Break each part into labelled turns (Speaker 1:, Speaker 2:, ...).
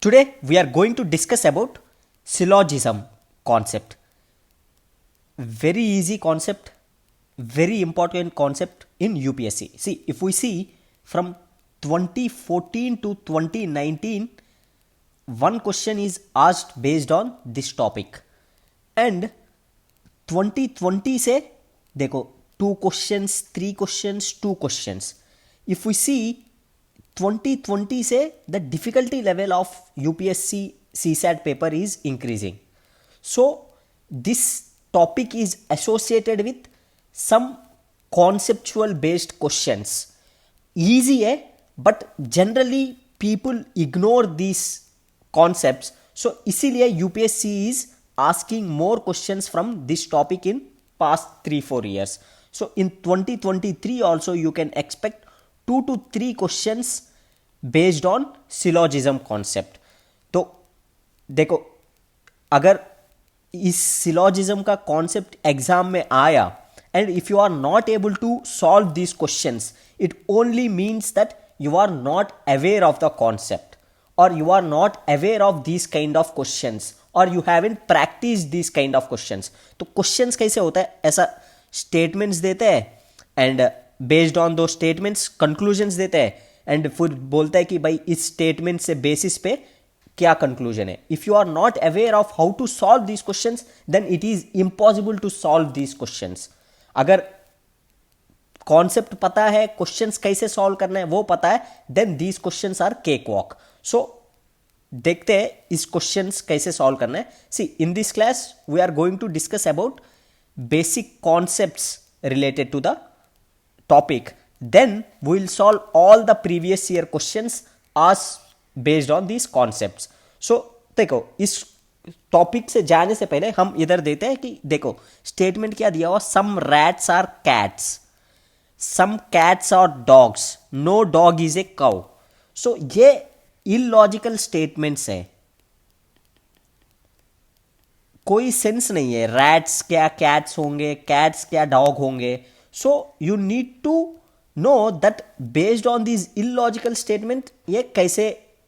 Speaker 1: Today we are going to discuss about syllogism concept. Very easy concept, very important concept in UPSC. See, if we see from 2014 to 2019, one question is asked based on this topic. And 2020 से देखो 2 questions, 3 questions, 2 questions. If we see 2020 से the difficulty level of UPSC CSAT paper is increasing. So this topic is associated with some conceptual based questions. Easy है, but generally people ignore these concepts. So इसीलिए UPSC is asking more questions from this topic in past 3-4 years. So in 2023 also you can expect 2 to 3 questions based on syllogism concept. तो देखो, अगर इस syllogism का concept exam में आया and if you are not able to solve these questions, it only means that you are not aware of the concept, or you are not aware of these kind of questions, or you haven't practiced these kind of questions. तो questions कैसे होता है? ऐसा statements देते हैं and based on those statements conclusions देते हैं and फिर बोलता है कि भाई इस statement से basis पे क्या conclusion है. If you are not aware of how to solve these questions, then it is impossible to solve these questions. अगर कॉन्सेप्ट पता है, क्वेश्चंस कैसे सॉल्व करना है वो पता है, then these questions are cakewalk. So देखते हैं इस क्वेश्चंस कैसे सॉल्व करना है. See, in this class we are going to discuss about basic concepts related to the topic. Then we will solve all the previous year questions आज based on these concepts. So देखो, इस topic से जाने से पहले हम इधर देते हैं कि देखो स्टेटमेंट क्या दिया हुआ. Some rats are cats, some cats are dogs, no dog is a cow. So ये इलॉजिकल स्टेटमेंट्स है, कोई सेंस नहीं है. रैट्स क्या कैट्स होंगे, कैट्स क्या डॉग होंगे. So you need to know that based on this illogical statement ये कैसे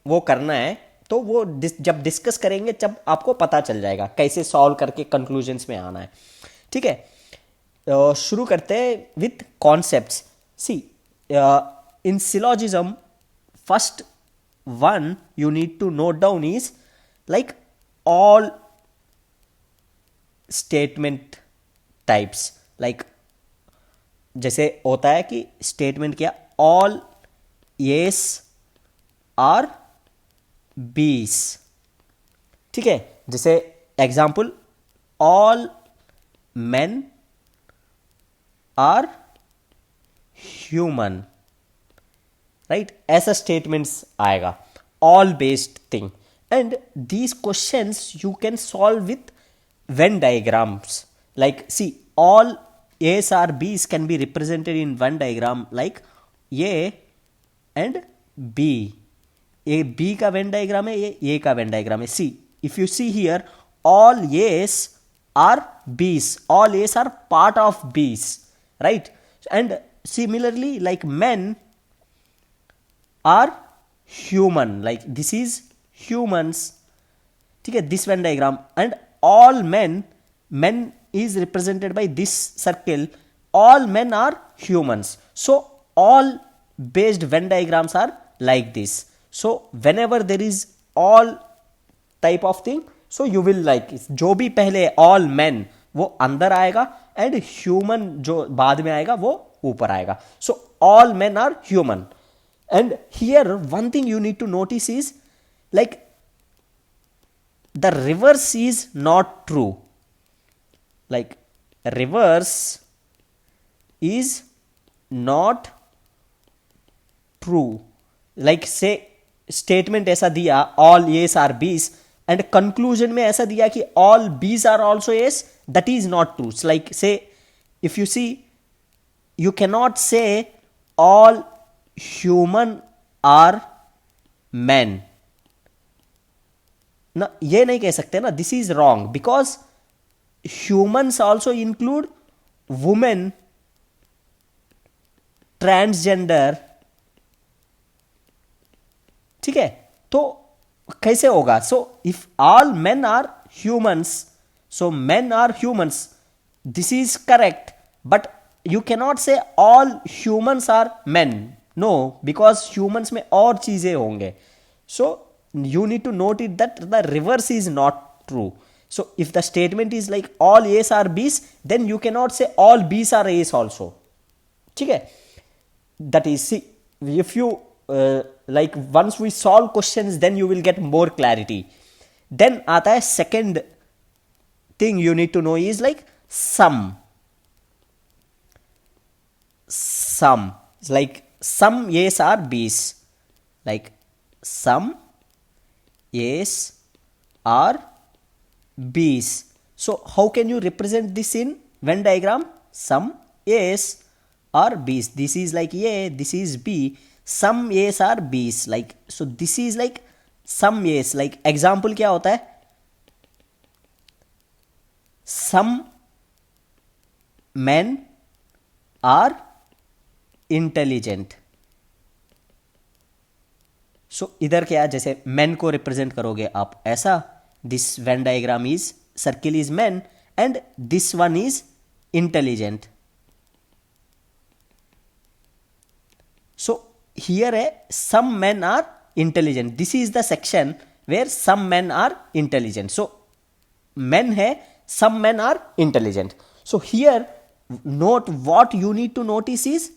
Speaker 1: वो करना है. तो वो जब डिस्कस करेंगे जब आपको पता चल जाएगा कैसे सॉल्व करके कंक्लूजन्स में आना है. ठीक है, शुरू करते हैं with concepts. See, in syllogism first one you need to note down is like all statement types. Like जैसे होता है कि स्टेटमेंट क्या, ऑल येस आर बीस. ठीक है, जैसे example all men are human, right. ऐसा स्टेटमेंट्स आएगा, all based thing. And these questions you can solve with Venn diagrams. Like see, all A's or B's can be represented in one diagram like A and B. A B का Venn diagram है, ये A का Venn diagram है. See, if you see here, all A's are B's. All A's are part of B's, right? And similarly, like men are human. Like this is humans. ठीक है, this Venn diagram. And all men is represented by this circle. All men are humans. So all based Venn diagrams are like this. So whenever there is all type of thing, so you will like जो भी पहले all men वो अंदर आएगा and human जो बाद में आएगा वो ऊपर आएगा. So all men are human. And here one thing you need to notice is like the reverse is not true. Like reverse is not true. Like say statement ऐसा दिया all A's are B's and conclusion में ऐसा दिया कि all B's are also A's, that is not true. It's like say, if you see, you cannot say all human are men. ना ये नहीं कह सकते ना, this is wrong because humans also include women, transgender. ठीक है, तो कैसे होगा? So if all men are humans, so men are humans, this is correct, but you cannot say all humans are men, no, because humans में और चीजें होंगे. सो you need to note it that the reverse is not true. So if the statement is like all A's are B's, then you cannot say all B's are A's also. ठीक है? That is, see, if you like once we solve questions, then you will get more clarity. Then आता है second thing you need to know is like sum. Sum, like some A's are B's, like some A's or B's. So how can you represent this in Venn diagram? Some A's or B's. This is like A, this is B. Some A's or B's. Like, so this is like some A's. Like example क्या होता है? Some men are intelligent. सो इधर क्या, जैसे man को represent करोगे आप ऐसा, this Venn diagram is circle is man and this one is intelligent. So here है some man are intelligent, this is the section where some man are intelligent. So man है, some man are intelligent. So here note what you need to notice is,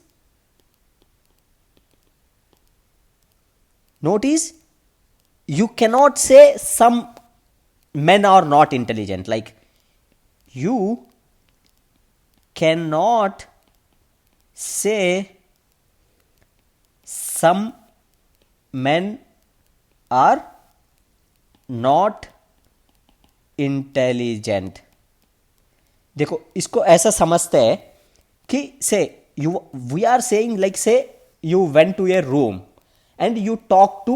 Speaker 1: notice you cannot say some men are not intelligent. Like you cannot say some men are not intelligent. देखो इसको ऐसा समझते हैं कि से you we are saying like say you went to a room and you talk to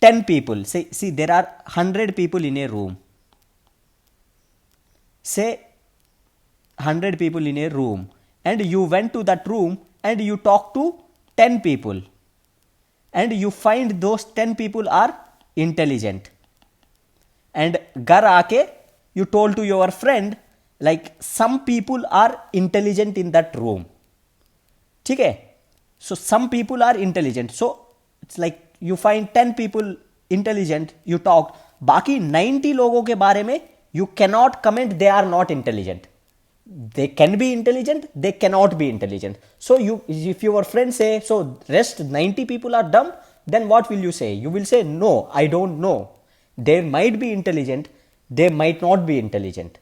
Speaker 1: 10 people. Say, see, there are 100 people in a room. Say 100 people in a room and you went to that room and you talk to 10 people and you find those 10 people are intelligent. And घर आके you told to your friend like some people are intelligent in that room. ठीक है? So some people are intelligent. So it's like you find 10 people intelligent, you talk. बाकी 90 लोगों के बारे में you cannot comment they are not intelligent. They can be intelligent, they cannot be intelligent. So you, if your friend say, so rest 90 people are dumb, then what will you say? You will say, no, I don't know. They might be intelligent, they might not be intelligent.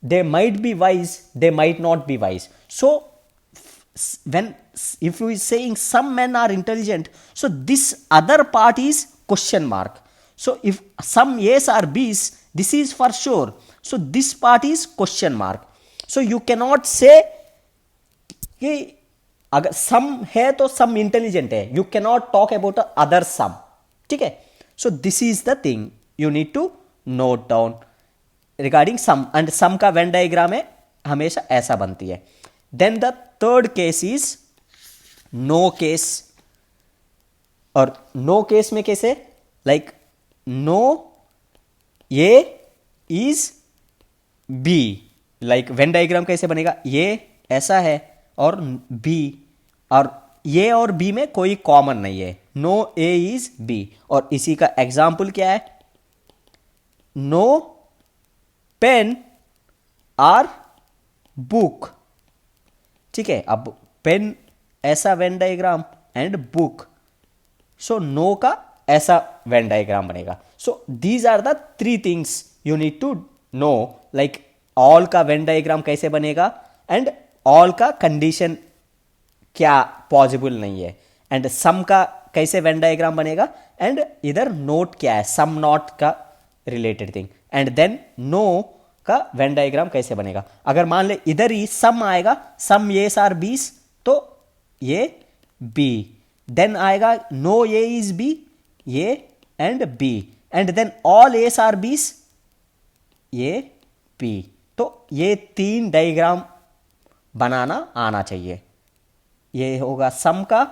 Speaker 1: They might be wise, they might not be wise. So when if we saying some men are intelligent, so this other part is question mark. So if some A's are B's, this is for sure. So this part is question mark. So you cannot say कि अगर some है तो some intelligent है. You cannot talk about the other some. ठीक है? So this is the thing you need to note down regarding some. And some का Venn diagram है हमेशा ऐसा बनती है. Then the third case is no case. और no case में कैसे? Like no A is B. Like Venn diagram कैसे बनेगा? ये ऐसा है और B, और ये और B में कोई कॉमन नहीं है. No A is B. और इसी का एग्जाम्पल क्या है? No pen or book. ठीक है? अब पेन ऐसा Venn diagram and book, so no का ऐसा वेन डायग्राम बनेगा. So these are the 3 things you need to know. Like all का वेन डायग्राम कैसे बनेगा एंड ऑल का कंडीशन क्या पॉसिबल नहीं है, एंड सम का कैसे वेन डायग्राम बनेगा, एंड इधर नोट क्या है, सम नॉट का related thing, and then no का वेन डायग्राम कैसे बनेगा. अगर मान ले इधर ही सम आएगा, सम A's आर B's, तो ये B. देन आएगा नो A इज B, ये and B, and then all A's are B's, ये P. तो ये 3 डायग्राम बनाना आना चाहिए. ये होगा सम का,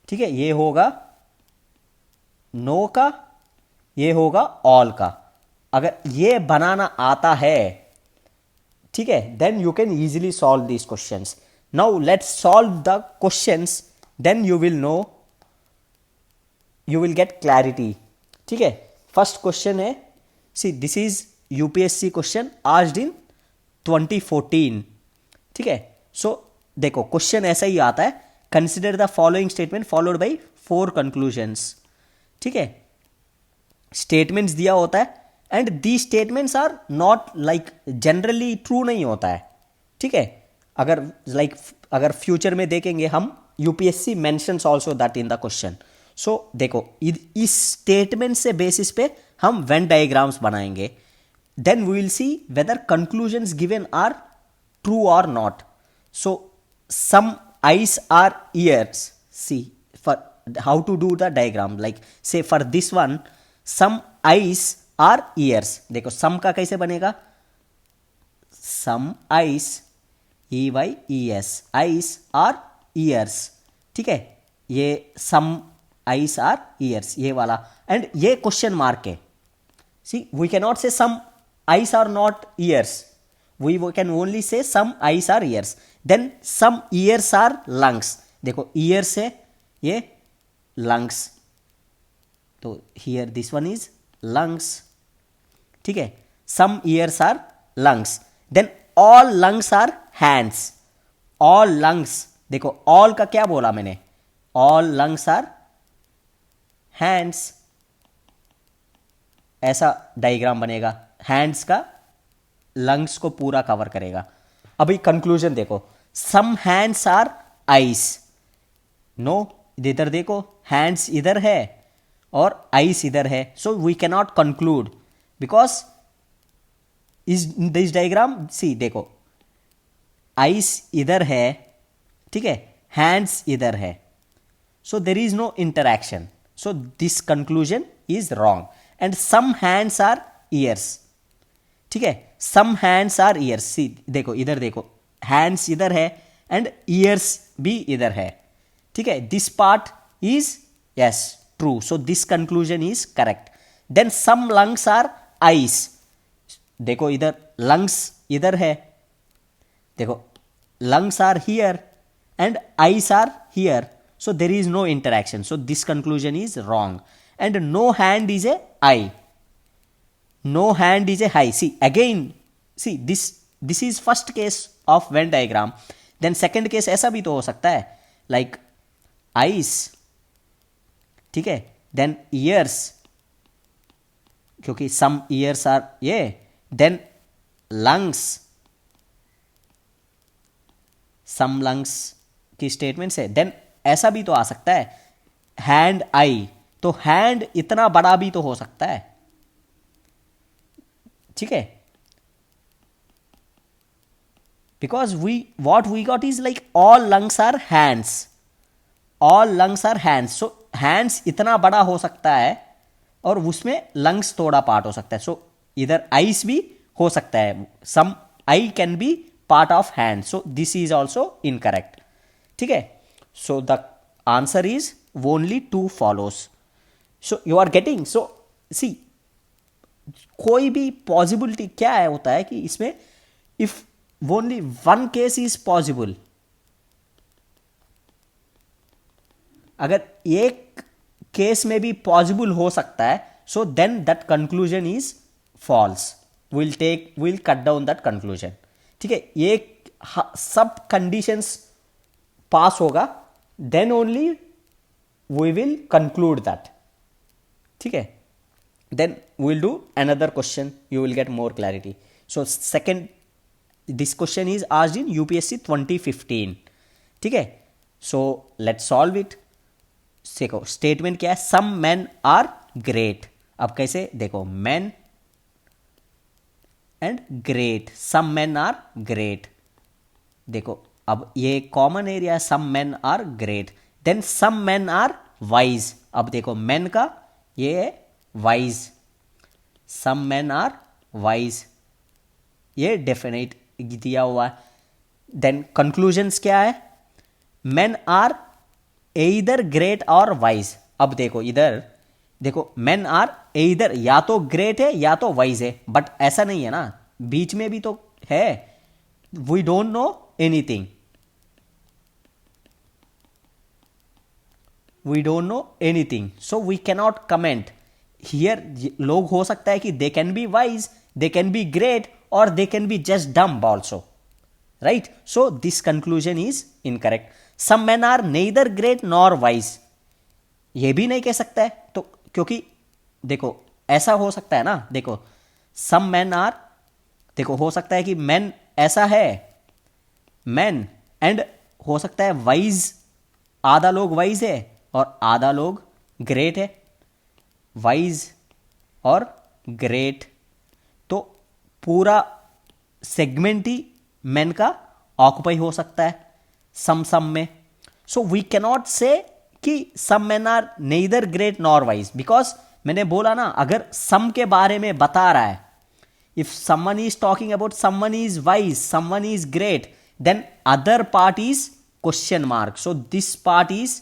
Speaker 1: ठीक है, ये होगा नो का, ये होगा ऑल का। अगर ये बनाना आता है, ठीक है, then you can easily solve these questions. Now let's solve the questions, then you will know, you will get clarity. ठीक है, फर्स्ट क्वेश्चन है, see this is UPSC question asked in 2014। ठीक है, सो देखो क्वेश्चन ऐसा ही आता है, consider the following statement followed by 4 conclusions. ठीक है, स्टेटमेंट्स दिया होता है and the statements are not like generally true नहीं होता है। ठीक है, अगर अगर फ्यूचर में देखेंगे हम, UPSC mentions also that in the question. So देखो इस स्टेटमेंट से बेसिस पे हम वेन डायग्राम्स बनाएंगे, then we will see whether conclusions given are true और not. So some eyes are ears, see for how to do the diagram, like say for this one some eyes are ears। देखो some का कैसे बनेगा, some eyes, e y e s, eyes are ears। ठीक है, ये some eyes are ears ये वाला, and ये क्वेश्चन मार्क है। see we cannot say some eyes are not ears, we can only say some eyes are ears, then some ears are lungs। देखो ears है ये lungs, तो here this one is lungs। ठीक है, some ears are lungs, then all lungs are hands। all lungs, देखो all का क्या बोला मैंने, all lungs are hands। ऐसा डायग्राम बनेगा, हैंड्स का लंग्स को पूरा कवर करेगा। अभी कंक्लूजन देखो, some hands are eyes, no इधर देखो हैंड्स इधर है और आइस इधर है, so we can not conclude because is this diagram, see देखो आइस इधर है, ठीक है, हैंड्स इधर है, so there is no interaction, so this conclusion is wrong. And some hands are ears, ठीक है, सम हैंड्स आर ईयर्स, सी देखो इधर देखो हैंड्स इधर है एंड ईयर्स भी इधर है। ठीक है, this part is yes true, so this conclusion is correct. Then some lungs are ice, देखो इधर लंग्स इधर है, देखो lungs are here and ice are here, so there is no interaction, so this conclusion is wrong। and no hand is a eye, no hand is a eye, see again, see this is first case of Venn diagram, then second case ऐसा भी तो हो सकता है, like eyes, ठीक है, then ears, क्योंकि some ears are ये, then lungs, some lungs की स्टेटमेंट है, देन ऐसा भी तो आ सकता है हैंड आई, तो हैंड इतना बड़ा भी तो हो सकता है। ठीक है, because what we got is like all lungs are hands, all lungs are hands, so hands इतना बड़ा हो सकता है और उसमें लंग्स थोड़ा पार्ट हो सकता है, सो इधर आइस भी हो सकता है, some eye can be part of hand, so this is also incorrect. ठीक है, so the answer is only 2 follows, so you are getting, so see कोई भी पॉसिबिलिटी क्या है होता है कि इसमें if only one case is possible, अगर एक केस में भी पॉसिबल हो सकता है, so then that conclusion is false, we'll cut down that conclusion। ठीक है, एक सब कंडीशंस पास होगा, then only we will conclude that. ठीक है, then we will do another question, you will get more clarity. So second, this question is asked in UPSC 2015। ठीक है, so let's solve it. देखो statement क्या है, some men are great. अब कैसे देखो, men and great, some men are great, देखो अब ये कॉमन एरिया है, some men are great, then some men are wise. अब देखो मेन का ये है wise, some men are wise, ये डेफिनेट दिया हुआ है। देन कंक्लूजन्स क्या है, मेन आर एइदर ग्रेट और वाइज। अब देखो इधर देखो मेन आर इधर या तो ग्रेट है या तो वाइज है, बट ऐसा नहीं है ना, बीच में भी तो है, we don't know anything, we don't know anything, so we cannot comment here. लोग हो सकता है कि they can be wise, they can be great, और they can be just dumb also, right? So this conclusion is incorrect. Some man are neither great nor wise, ये भी नहीं कह सकता है, तो क्योंकि देखो ऐसा हो सकता है ना, देखो सम मैन आर, देखो हो सकता है कि मैन ऐसा है, मैन, एंड हो सकता है वाइज, आधा लोग वाइज है और आधा लोग ग्रेट है, वाइज और ग्रेट, तो पूरा सेगमेंट ही मैन का ऑक्युपाई हो सकता है सम में। सो वी कैनॉट से कि some man are neither great nor wise, because मैंने बोला ना, अगर सम के बारे में बता रहा है, if someone is talking about someone is wise, someone is great, then other part is question mark, so this part is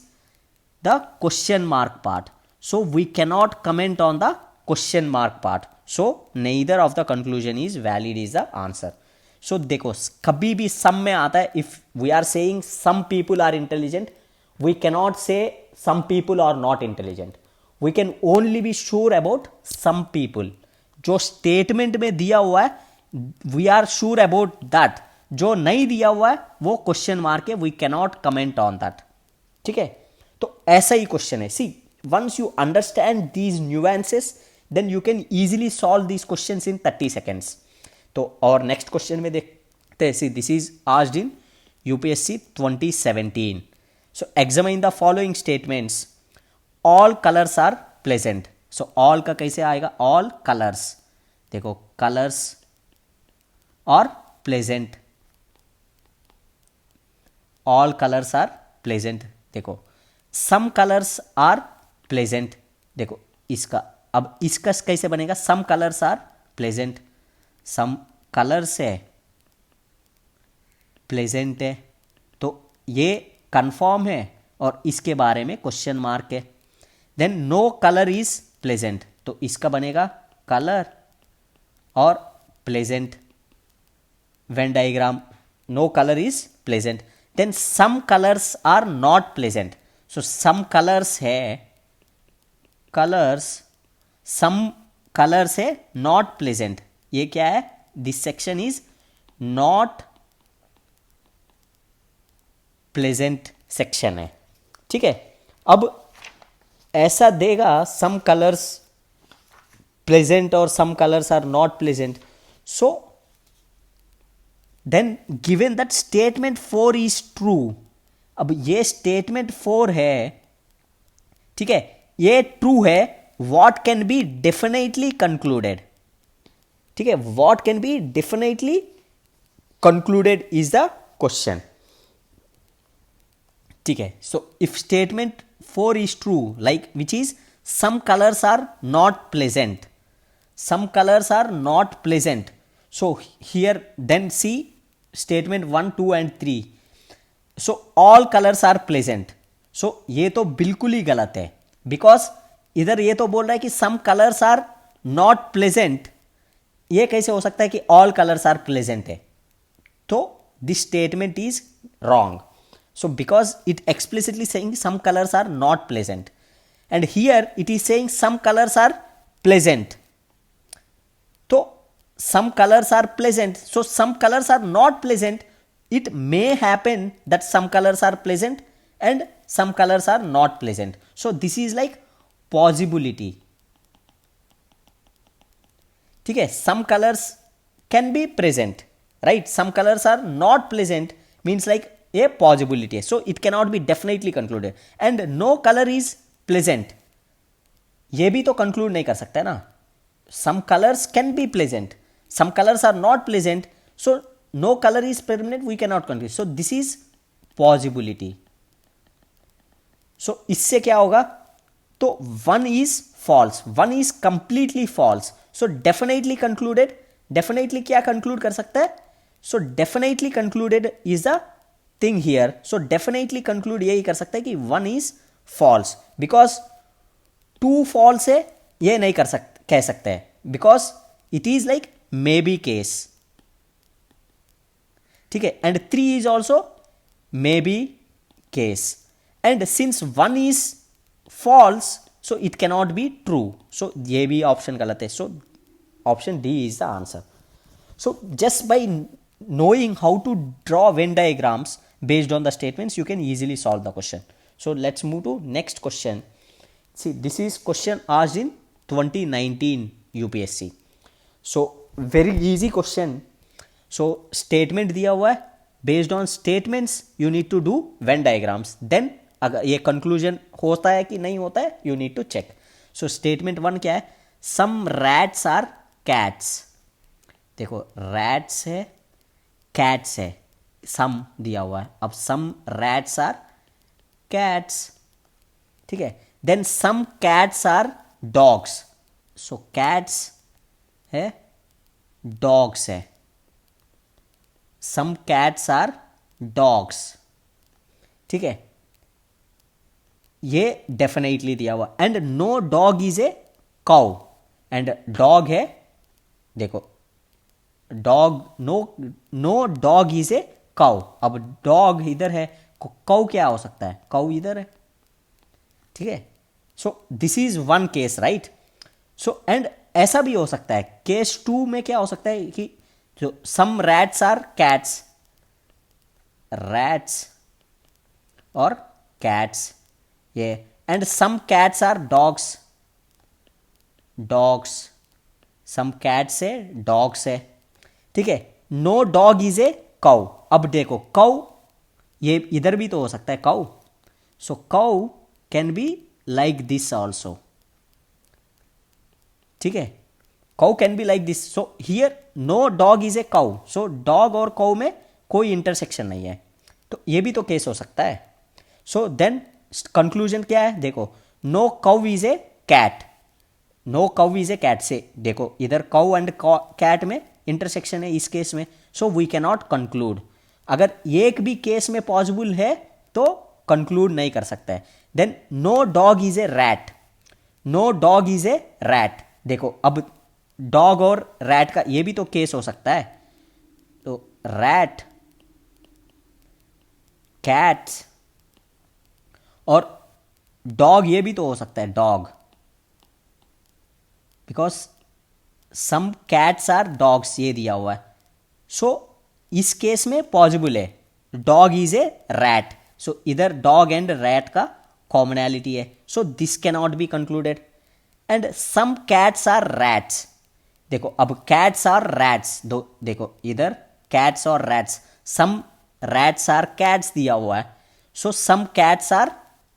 Speaker 1: the question mark part, so we cannot comment on the question mark part, so neither of the conclusion is valid is the answer. so देखो कभी भी सम में आता है, if we are saying some people are intelligent, we cannot say some people are not intelligent, we can only be sure about some people, जो statement में दिया हुआ है we are sure about that, जो नहीं दिया हुआ है वो क्वेश्चन मार्क है, we cannot comment on that, ठीक है? तो ऐसा ही क्वेश्चन है। See once you understand these nuances then you can easily solve these questions in 30 seconds. तो और नेक्स्ट क्वेश्चन में देखते हैं, see this is asked in UPSC 2017। So examine the following statements, all colours are pleasant. So all का कैसे आएगा, all colours, देखो colours और pleasant, all colours are pleasant, देखो सम कलर्स आर प्लेजेंट, देखो इसका, अब इसका कैसे बनेगा, some colours are pleasant, some colours है प्लेजेंट है, तो ये कंफर्म है और इसके बारे में क्वेश्चन मार्क है। Then no colour is pleasant, तो इसका बनेगा कलर और pleasant, Venn diagram, no colour is pleasant. Then some colours are not pleasant, so some colours है, कलर्स, सम कलर्स है नॉट प्लेजेंट, ये क्या है, this section is not pleasant section है, ठीक है? अब ऐसा देगा सम कलर्स प्लेजेंट और some colours are not pleasant, so then given that statement 4 is true. अब ये स्टेटमेंट 4 है, ठीक है, ये ट्रू है, what can be definitely concluded, ठीक है, what can be definitely concluded is the question, ठीक है? So if statement 4 is true, like which is some colors are not pleasant, some colors are not pleasant, so here then see statement 1 2 and 3, so all colors are pleasant, so ये तो बिल्कुल ही गलत है, because इधर ये तो बोल रहा है कि some colors are not pleasant, ये कैसे हो सकता है कि all colors are pleasant है, तो this statement is wrong. So because it explicitly saying some colors are not pleasant, and here it is saying some colors are pleasant, so some colors are pleasant, so some colors are not pleasant, it may happen that some colors are pleasant and some colors are not pleasant, so this is like possibility, ठीक है? some colors can be present, right? some colors are not pleasant means like a possibility है, so it cannot be definitely concluded, and no color is pleasant, ये भी तो conclude नहीं कर सकता है ना, some colors can be pleasant, some colors are not pleasant, so no color is permanent, we cannot conclude, so this is possibility, so इससे क्या होगा, तो one is false, one is completely false, so definitely concluded, definitely क्या conclude कर सकता है, so definitely concluded is the thing here, so definitely conclude यही कर सकता है कि one is false, because two false है ये नहीं कह सकते हैं, because it is like may be case, ठीक है, and 3 is also may be case, and since 1 is false so it cannot be true, so ये भी ऑप्शन गलत है, so option D is the answer. So just by knowing how to draw Venn diagrams based on the statements, you can easily solve the question. So let's move to next question. See, this is question asked in 2019 UPSC. So very easy question. So statement दिया हुआ है, based on statements you need to do Venn diagrams. Then अगर ये conclusion होता है कि नहीं होता है, you need to check. So statement 1 क्या है? Some rats are cats. देखो रैट्स है, कैट्स है, सम दिया हुआ है, अब सम रैट्स आर कैट्स, ठीक है. Then some cats are dogs, so cats है, डॉग्स है, सम कैट्स आर डॉग्स, ठीक है, ये डेफिनेटली दिया हुआ. And no dog is a cow, and dog है, देखो dog, no dog is a cow, अब डॉग इधर है, काउ क्या हो सकता है, काउ इधर है, ठीक है. So this is one case, right. So and ऐसा भी हो सकता है, केस 2 में क्या हो सकता है कि जो some rats are cats, rats और कैट्स ये, and some cats are dogs, dogs, some cats है, डॉग्स है, ठीक है. No dog is a cow, अब देखो काउ ये इधर भी तो हो सकता है cow, so cow can be like this also, ठीक है, cow can be like this. So here no dog is a cow, so dog और काउ में कोई इंटरसेक्शन नहीं है, तो ये भी तो केस हो सकता है. सो देन कंक्लूजन क्या है, देखो no cow is a cat, no cow is a cat से, देखो इधर काउ एंड कैट में इंटरसेक्शन है इस केस में, so we can not conclude. अगर एक भी केस में पॉसिबल है तो कंक्लूड नहीं कर सकता है. Then no dog is a rat, no dog is a rat, देखो अब डॉग और रैट का ये भी तो केस हो सकता है, तो रैट, कैट्स और डॉग ये भी तो हो सकता है, dog, because some cats are dogs ये दिया हुआ है, सो इस केस में पॉसिबल है, dog is a rat, so इधर डॉग एंड रैट का कॉमनैलिटी है, so this can not be concluded. And some cats are rats, देखो अब कैट्स आर रैट्स, दो देखो इधर कैट्स और rats, some rats are cats दिया हुआ है, so some cats are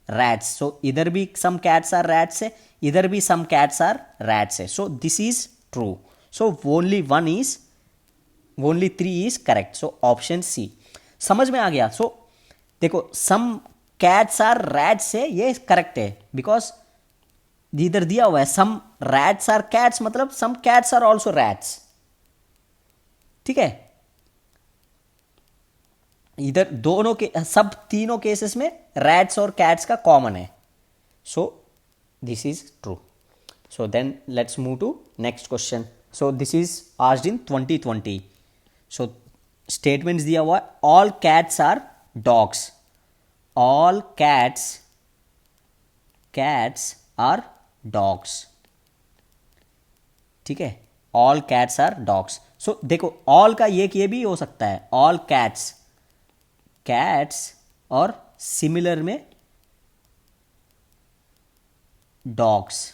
Speaker 1: rats, so इधर भी सम कैट्स आर रैट्स है, इधर भी सम कैट्स आर रैट्स है, so this is true. So only 3 is correct, so option C. समझ में आ गया. सो देखो सम कैट्स आर रैट्स है, ये करेक्ट है, बिकॉज इधर दिया हुआ है सम रैट्स आर कैट्स, मतलब some cats are also rats, ठीक है. इधर दोनों के सब तीनों केसेस में रैट्स और कैट्स का कॉमन है, so this is true. So then let's move to next question. So this is asked in 2020. So statements दिया हुआ है, all cats are dogs, all cats are dogs, ठीक है, all cats are dogs. So देखो all का ये भी हो सकता है, all cats और similar में dogs,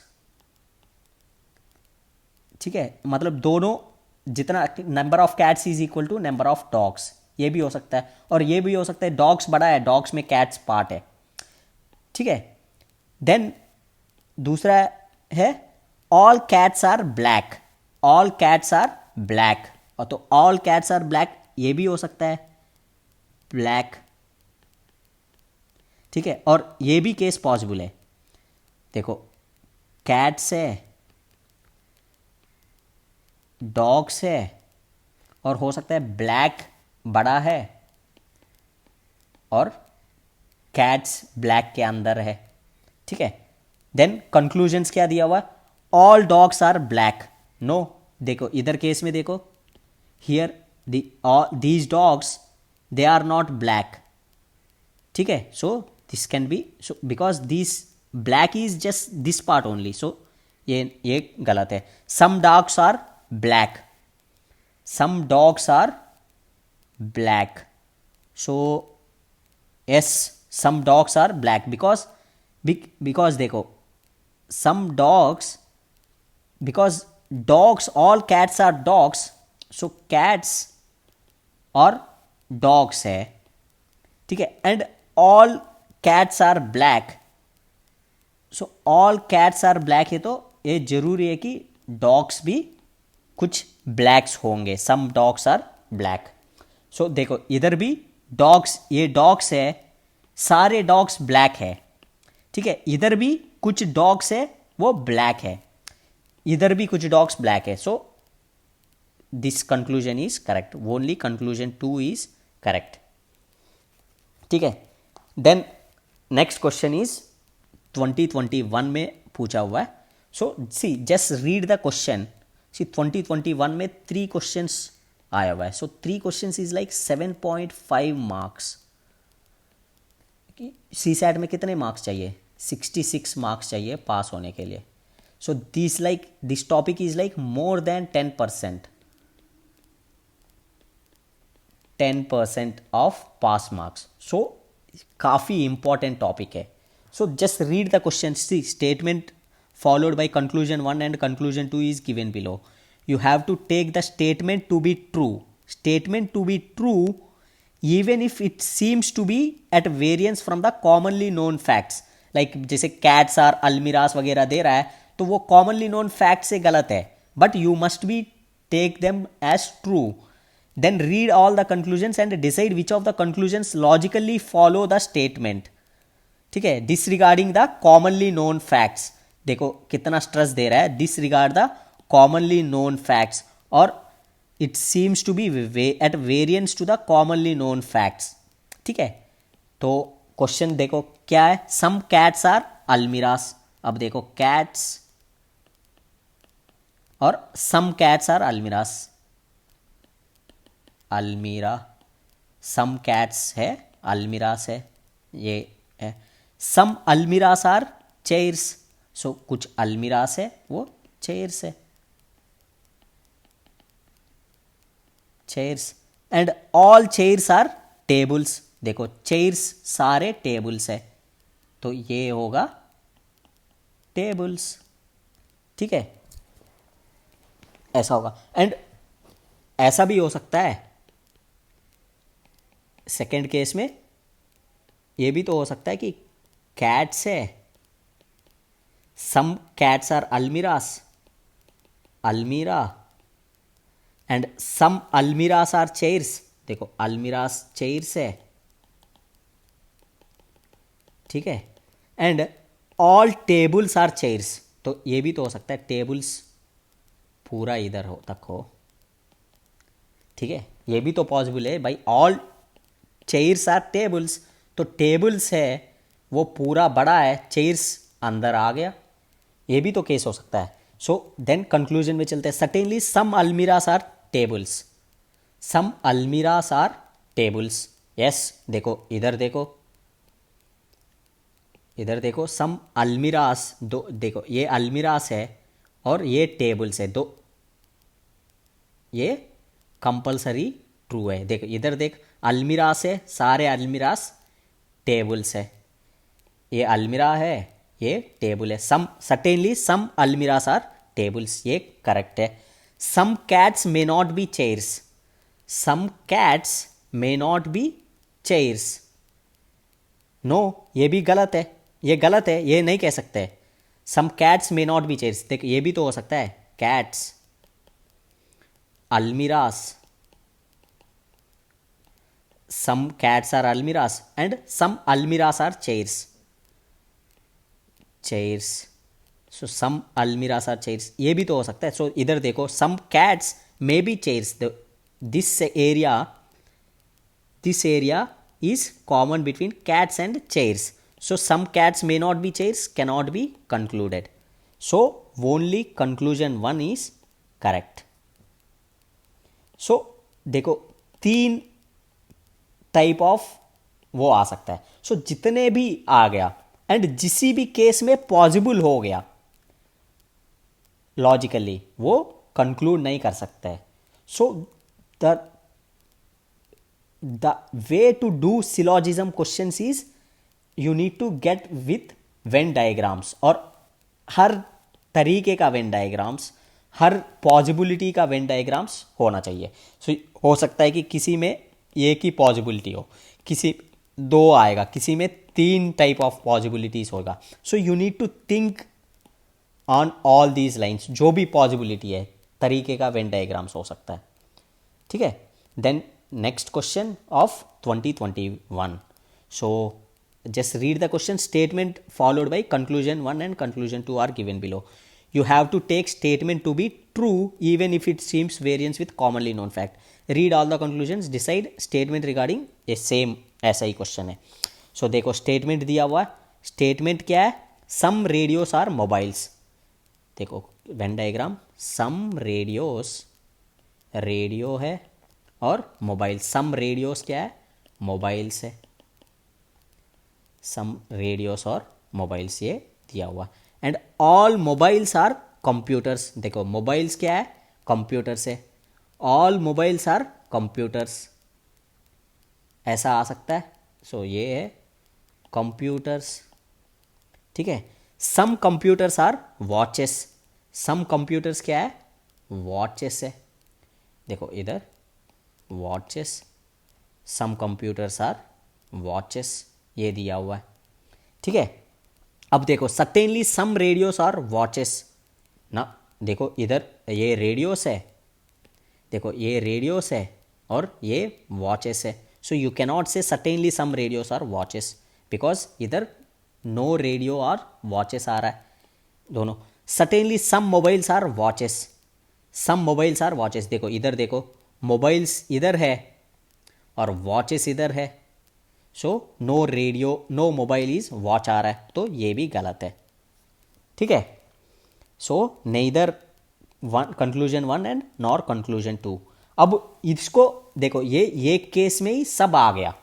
Speaker 1: ठीक है, मतलब दोनों जितना number of cats is equal to number of dogs, ये भी हो सकता है, और ये भी हो सकता है डॉग्स बड़ा है, डॉग्स में कैट्स पार्ट है, ठीक है. देन दूसरा है all cats are black, all cats are black, और तो ऑल कैट्स आर ब्लैक ये भी हो सकता है, ब्लैक, ठीक है, और ये भी केस पॉसिबल है. देखो कैट्स है, डॉग्स है, और हो सकता है ब्लैक बड़ा है और कैट्स ब्लैक के अंदर है, ठीक है. देन कंक्लूजन्स क्या दिया हुआ, all dogs are black, no, देखो इधर केस में देखो, here these dogs they are not black, ठीक है, so this can be, so because this black is just this part only, so ये गलत है. Some dogs are black, some dogs are black, so yes, some dogs are black because देखो some dogs, because dogs, all cats are dogs, so cats और dogs है, ठीक है, and all cats are black, so all cats are black है, तो ये जरूरी है कि dogs भी कुछ blacks होंगे, some dogs are black. so देखो इधर भी डॉग्स, ये डॉग्स है, सारे डॉग्स ब्लैक है, ठीक है, इधर भी कुछ डॉग्स है वो ब्लैक है, इधर भी कुछ डॉग्स ब्लैक है, so this conclusion is correct, only conclusion 2 is correct, ठीक है. देन नेक्स्ट क्वेश्चन इज 2021 में पूछा हुआ है, so see just read the question. See 2021 में 3 क्वेश्चंस आया हुआ है, so 3 questions is like 7.5 marks. CSAT में कितने मार्क्स चाहिए, 66 मार्क्स चाहिए पास होने के लिए. So this topic is like more than 10% of pass marks, so काफ़ी इंपॉर्टेंट टॉपिक है. So just read the question. See statement followed by conclusion 1 and conclusion 2 is given below. You have to take the statement to be true. Statement to be true even if it seems to be at variance from the commonly known facts. Like जैसे cats are almiras वगैरह दे रहा है, तो वो commonly known facts से गलत है, but you must be take them as true. Then read all the conclusions and decide which of the conclusions logically follow the statement. ठीक है, disregarding the commonly known facts. देखो कितना stress दे रहा है, disregard the commonly known facts और it seems to be at variance to the commonly known facts. ठीक है, तो क्वेश्चन देखो क्या है, some cats are almiras. अब देखो cats और some cats are almiras, almira, some cats है, almiras है, ये है. some almiras are chairs. सो कुछ अलमीरास है वो चेयर्स है, chairs. And all chairs are tables. देखो चेयर्स सारे टेबल्स है, तो ये होगा टेबल्स, ठीक है, ऐसा होगा. एंड ऐसा भी हो सकता है सेकेंड केस में, ये भी तो हो सकता है कि कैट्स है, some cats are almiras, almira, and some almiras are chairs. देखो almiras chairs है, ठीक है, and all tables are chairs. तो ये भी तो हो सकता है tables पूरा इधर हो तक हो, ठीक है, ये भी तो पॉसिबल है भाई, all chairs are tables, तो tables है वो पूरा बड़ा है, chairs अंदर आ गया, ये भी तो केस हो सकता है. सो देन कंक्लूजन में चलते हैं. Certainly some अलमीरास are tables, some अलमीरास are tables. Yes, देखो इधर देखो, इधर देखो, सम अलमीरास, दो देखो ये अलमीरास है और ये टेबल्स है, दो ये कंपल्सरी ट्रू है. देखो इधर देख, अलमीरास है, सारे अलमीरास टेबल्स है, ये अलमीरा है, ये टेबल है. Some certainly some अलमीरास are tables, ये करेक्ट है. Some cats may not be chairs, some cats may not be chairs, no, ये भी गलत है, ये गलत है, ये नहीं कह सकते. Some cats may not be chairs, देख ये भी तो हो सकता है, cats almirahs, some cats are almirahs and some अलमीरास are chairs, chairs. So some अलमीरास are chairs, ये भी तो हो सकता है. सो इधर देखो, some cats may be chairs, this area is common between cats and chairs, So some cats may not be chairs cannot be concluded. So only conclusion 1 is correct. So देखो 3 टाइप ऑफ वो आ सकता है. सो जितने भी आ गया and जिस भी case में पॉसिबल हो गया लॉजिकली वो कंक्लूड नहीं कर सकता है. So the way to do syllogism questions is you need to get with Venn diagrams. और हर तरीके का वेन डायग्राम्स, हर पॉसिबिलिटी का वेन डायग्राम्स होना चाहिए. सो हो सकता है कि किसी में एक ही पॉसिबिलिटी हो, किसी 2 आएगा, किसी में 3 टाइप ऑफ पॉसिबिलिटीज होगा. So you need to think on all these lines. जो भी पॉसिबिलिटी है तरीके का वेन डायग्राम्स हो सकता है. ठीक है. Then next question of 2021. So just read the question. Statement followed by conclusion 1 and conclusion 2 are given below. You have to take statement to be true even if it seems variance with commonly known fact. Read all the conclusions, decide statement regarding a same. ऐसा ही question है. सो देखो statement दिया हुआ है. Statement क्या है? सम रेडियोस आर मोबाइल्स. देखो वेन डायग्राम, सम रेडियोस, रेडियो है और मोबाइल. सम रेडियोस क्या है? मोबाइल्स है. सम रेडियोस और मोबाइल्स ये दिया हुआ. And all mobiles are computers. देखो मोबाइल्स क्या है? कंप्यूटर्स है. ऑल मोबाइल्स आर कंप्यूटर्स, ऐसा आ सकता है. सो ये है कंप्यूटर्स. ठीक है. Some computers are watches. Some computers क्या है? वॉचेस है. देखो इधर watches, some computers are watches ये दिया हुआ है. ठीक है. अब देखो certainly some radios are watches ना. देखो इधर ये रेडियोस है, देखो ये रेडियोस है और ये वॉचेस है. So you cannot say certainly some radios are watches because इधर नो रेडियो और वॉचेस आ रहा है दोनों. Certainly some mobiles are watches. Some mobiles are watches. देखो इधर देखो मोबाइल्स इधर है और वॉचेस इधर है. So no radio no mobile is watch आ रहा है, तो ये भी गलत है. ठीक है. So neither conclusion 1 and nor conclusion 2. अब इसको देखो ये केस में ही सब आ गया.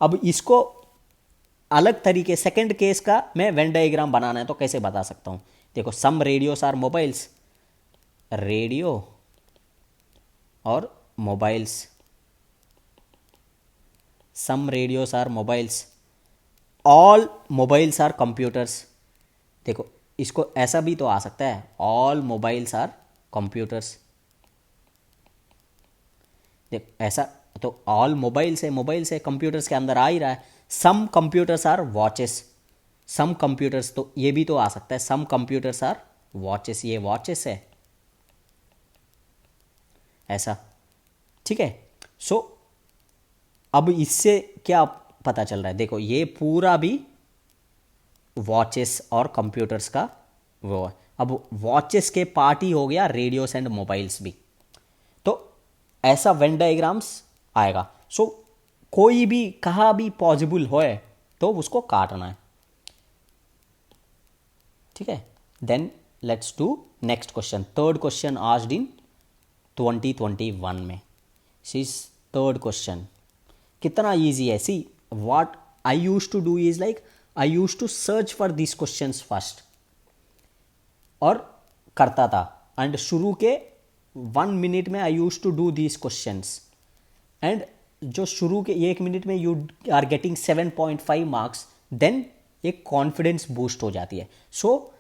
Speaker 1: अब इसको अलग तरीके सेकंड केस का मैं वेन डायग्राम बनाना है तो कैसे बता सकता हूँ. देखो some radios are mobiles, radio और mobiles. Some radios are mobiles. All mobiles are computers. देखो इसको ऐसा भी तो आ सकता है, ऑल मोबाइल्स आर कंप्यूटर्स. देखो ऐसा तो ऑल मोबाइल्स है, मोबाइल्स है, कंप्यूटर्स के अंदर आ ही रहा है. Some computers are watches. Some computers तो ये भी तो आ सकता है, सम कंप्यूटर्स आर वॉचेस. ये वॉचेस है ऐसा. ठीक है. सो अब इससे क्या पता चल रहा है? देखो ये पूरा भी वॉचेस और कंप्यूटर्स का वो है. अब वॉचेस के पार्ट ही हो गया रेडियोस एंड मोबाइल्स भी, तो ऐसा वेन डायग्राम्स आएगा. सो कोई भी कहाँ भी पॉसिबल होए तो उसको काटना है. ठीक है. Then let's do next question. Third question asked in 2021 में. सी थर्ड क्वेश्चन कितना ईजी है. See what I use to do is like I use to search for this questions first और करता था. एंड शुरू के 1 मिनट में I use to do this questions. And जो शुरू के 1 मिनट में you are getting 7.5 marks, then एक कॉन्फिडेंस बूस्ट हो जाती है. So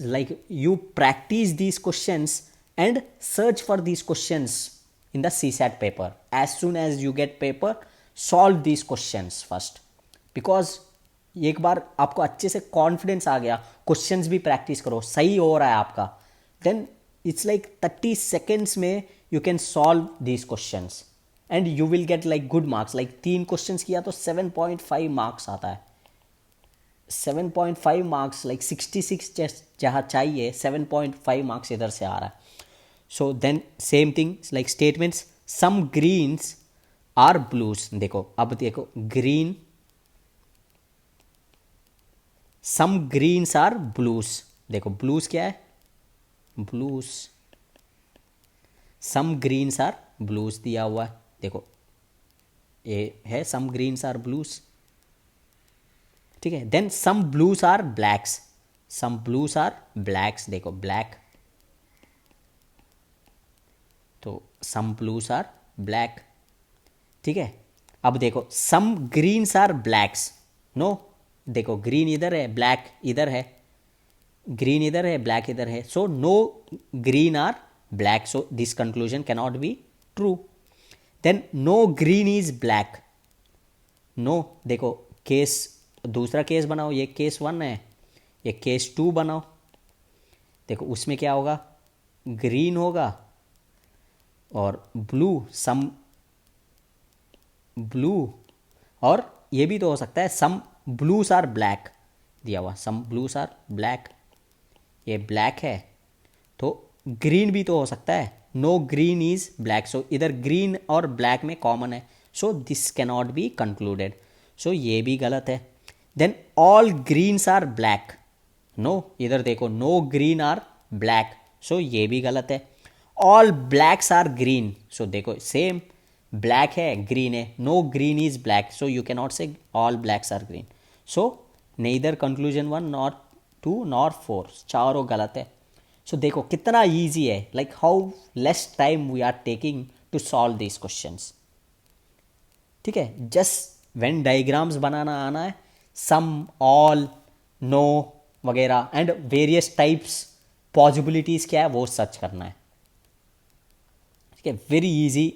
Speaker 1: like you practice these questions and search for these questions in the CSAT paper. As soon as you get paper, solve these questions first. Because एक बार आपको अच्छे से confidence आ गया, questions भी प्रैक्टिस करो, सही हो रहा है आपका, देन इट्स लाइक 30 सेकेंड्स में you can solve these questions and you will get like good marks. Like 3 questions किया तो 7.5 मार्क्स आता है. 7.5 मार्क्स लाइक 66 जहाँ चाहिए 7.5 मार्क्स इधर से आ रहा है. So then same thing like statements, some greens are blues. देखो अब देखो green some greens are blues, देखो ब्लूज क्या है, blues, some greens are blues दिया हुआ है, देखो ये है सम ग्रीन्स आर ब्लूज, ठीक है। Then some blues are blacks, some blues are blacks, देखो ब्लैक, तो सम ब्लूज आर ब्लैक, ठीक है। अब देखो some greens are blacks, no, देखो ग्रीन इधर है, ब्लैक इधर है, ग्रीन इधर है, ब्लैक इधर है, so no green are black, so this conclusion cannot be true. Then no green is black, no, देखो केस, दूसरा केस बनाओ, ये केस 1 है, ये केस 2 बनाओ, देखो उसमें क्या होगा, ग्रीन होगा और ब्लू, सम ब्लू, और ये भी तो हो सकता है सम ब्लूस आर ब्लैक दिया हुआ, सम ब्लूस आर ब्लैक, ये ब्लैक है तो ग्रीन भी तो हो सकता है, no green is black, so इधर ग्रीन और ब्लैक में कॉमन है, so this cannot be concluded, so ये भी गलत है। Then all greens are black, no, इधर देखो no green are black, so ये भी गलत है। All blacks are green, so देखो सेम, ब्लैक है ग्रीन है, no green is black, so you can not say all blacks are green, so neither conclusion 1 not 2 not 4, चारों गलत है। सो देखो कितना ईजी है, like how less time we are taking to solve this questions, ठीक है। जस्ट वेन डायग्राम्स बनाना आना है, सम, ऑल, नो वगैरह एंड वेरियस टाइप्स पॉसिबिलिटीज क्या है वो सर्च करना है, ठीक है, वेरी इजी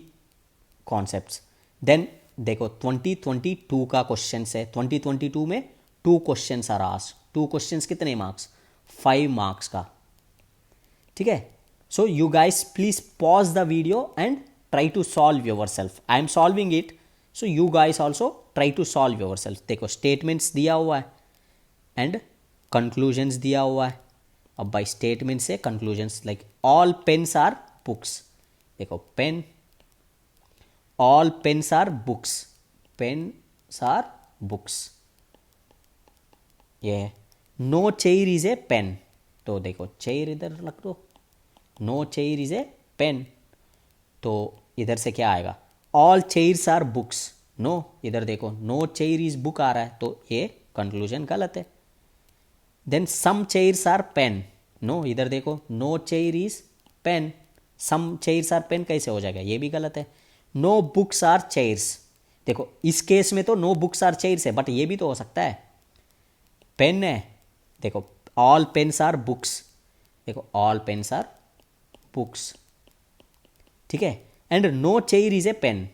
Speaker 1: कॉन्सेप्ट्स। देन देखो 2022 का क्वेश्चन है, 2022 में 2 क्वेश्चंस आर आस्क्ड, 2 क्वेश्चंस कितने मार्क्स, 5 मार्क्स का, ठीक है। So you guys please pause the video and try to solve yourself, I am solving it, so you guys also try to solve yourself. देखो statements दिया हुआ है and conclusions दिया हुआ है, अब बाई स्टेटमेंट से conclusions, like all pens are books, देखो pen, all pens are books, pens are books, ये है। No chair is a pen, तो देखो चेयर इधर रख दो, no chair is a pen, तो इधर से क्या आएगा, all chairs are books, no, इधर देखो नो चेयर इज बुक आ रहा है, तो ये कंक्लूजन गलत है। Then some chairs are pen, no, इधर देखो no chair is pen, some chairs are pen कैसे हो जाएगा, ये भी गलत है। नो बुक्स आर चेयर्स, देखो इस केस में तो नो बुक्स आर चेयर्स है, बट ये भी तो हो सकता है, पेन है, देखो ऑल पेन्स आर बुक्स, देखो ऑल पेन्स आर बुक्स, ठीक है। And no chair is a pen,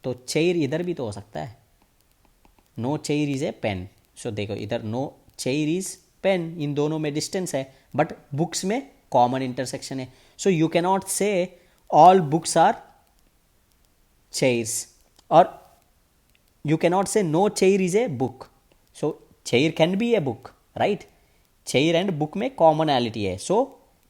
Speaker 1: तो चेयर इधर भी तो हो सकता है, no chair is a pen, so देखो इधर नो चेयर इज पेन, इन दोनों में डिस्टेंस है बट बुक्स में कॉमन इंटरसेक्शन है, so you cannot say all books are chairs, और you cannot say no chair is a book, so chair can be a book, right, chair and book में commonality है, so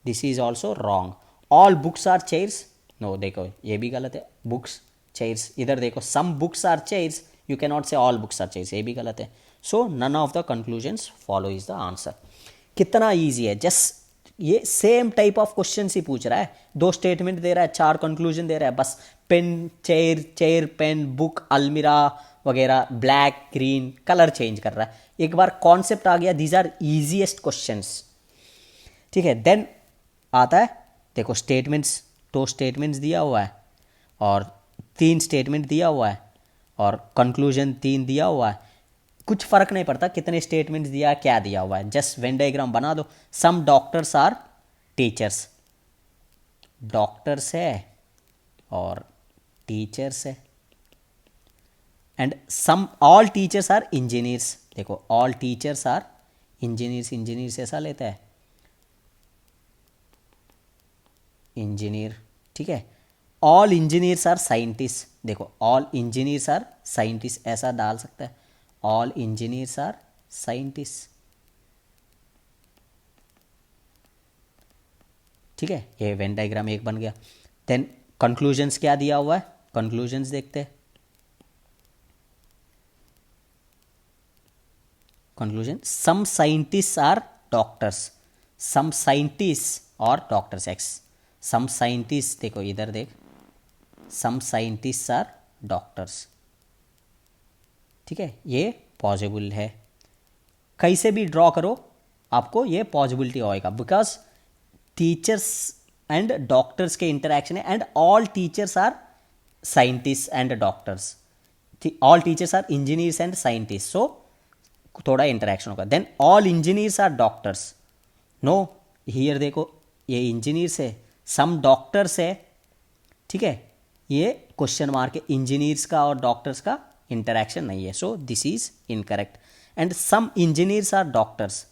Speaker 1: this is also wrong। all books are chairs, no, देखो ये भी गलत है, books chairs, इधर देखो some books are chairs, you cannot say all books are chairs, ये भी गलत है, so none of the conclusions follow is the answer। कितना easy है, just ये सेम टाइप ऑफ क्वेश्चन ही पूछ रहा है, 2 स्टेटमेंट दे रहा है, 4 कंक्लूजन दे रहा है, बस pen, chair, chair, pen, book, almirah वगैरह, ब्लैक, ग्रीन, कलर चेंज कर रहा है, एक बार कॉन्सेप्ट आ गया, दीज आर इजीएस्ट क्वेश्चंस, ठीक है। देन आता है देखो स्टेटमेंट्स, 2 स्टेटमेंट्स दिया हुआ है और 3 स्टेटमेंट दिया हुआ है और कंक्लूजन 3 दिया हुआ है, कुछ फर्क नहीं पड़ता कितने स्टेटमेंट्स दिया क्या दिया हुआ है, जस्ट वेन डायग्राम बना दो। Some doctors are teachers, doctors है और टीचर्स है, and some all teachers are engineers, देखो all teachers are engineers, engineers ऐसा लेता है इंजीनियर, ठीक है। ऑल इंजीनियर्स आर साइंटिस्ट, देखो ऑल इंजीनियर्स आर साइंटिस्ट ऐसा डाल सकता है, ऑल इंजीनियर्स आर साइंटिस्ट, ठीक है, ये वेन डायग्राम एक बन गया। देन कंक्लूजन्स क्या दिया हुआ है, कंक्लूजन्स देखते हैं, conclusion, some scientists are doctors, some scientists or doctors x, some scientists, देखो इधर देख, some scientists are doctors, ठीक है, ये पॉसिबल है, कैसे भी ड्रॉ करो आपको ये पॉसिबिलिटी होएगा, बिकॉज टीचर्स एंड डॉक्टर्स के इंटरेक्शन है, and all teachers are scientist and doctors, all teachers are engineers and scientist, so थोड़ा इंटरेक्शन होगा. Then all engineers are doctors, no, here देखो ये इंजीनियर्स है, सम डॉक्टर्स है, ठीक है, ये क्वेश्चन मार्क है, इंजीनियर्स का और डॉक्टर्स का इंटरेक्शन नहीं है, so this is incorrect. And some engineers are doctors,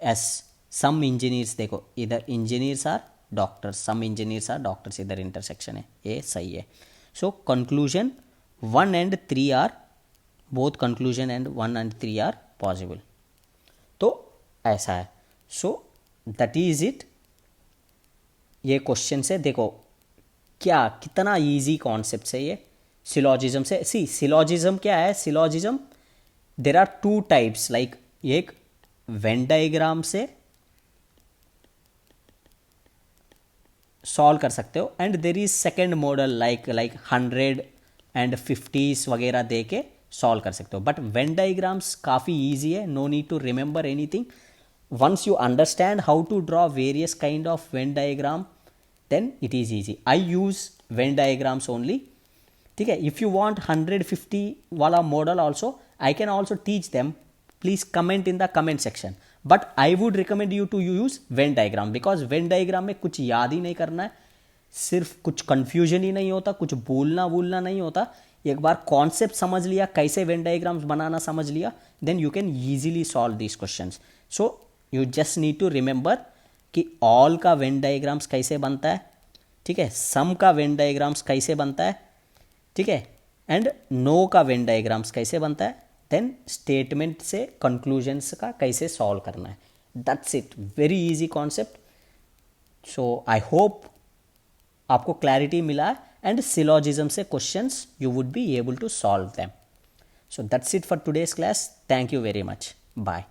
Speaker 1: yes, some engineers, देखो इधर engineers are doctors, some engineers are doctors, इधर इंटरसेक्शन है, ये सही है. So conclusion 1 and 3 are, both conclusion and 1 and 3 are possible. तो ऐसा है. So that is it. ये क्वेश्चन से देखो क्या कितना इजी कॉन्सेप्ट है ये सिलॉजिज्म से. सी सिलॉजिज्म क्या है, syllogism there are two types, like एक वेन डायग्राम से सॉल्व कर सकते हो, and there is second model like 100 and 50s वगैरह दे के सॉल्व कर सकते हो. बट वेन डाइग्राम्स काफ़ी ईजी है, no need to remember anything. Once you understand how to draw various kind of Venn diagram, then it is easy. I use Venn diagrams only, ठीक है. If you want 150 वाला model also, I can also teach them. Please comment in the comment section. But I would recommend you to use Venn diagram, because Venn diagram में कुछ याद ही नहीं करना है, सिर्फ कुछ कंफ्यूजन ही नहीं होता, कुछ बोलना नहीं होता. एक बार कॉन्सेप्ट समझ लिया, कैसे वेन डायग्राम्स बनाना समझ लिया, then you can easily solve these questions. So you just need to remember कि ऑल का वेन डायग्राम्स कैसे बनता है, ठीक है, सम का वेन डायग्राम्स कैसे बनता है, ठीक है, एंड नो का वेन डायग्राम्स कैसे बनता है, देन स्टेटमेंट से कंक्लूजन्स का कैसे सॉल्व करना है. That's it, very easy concept. So I hope आपको क्लैरिटी मिला है, एंड सिलॉजिज्म से questions you would be able to solve them. So that's it for today's class. Thank you very much. Bye.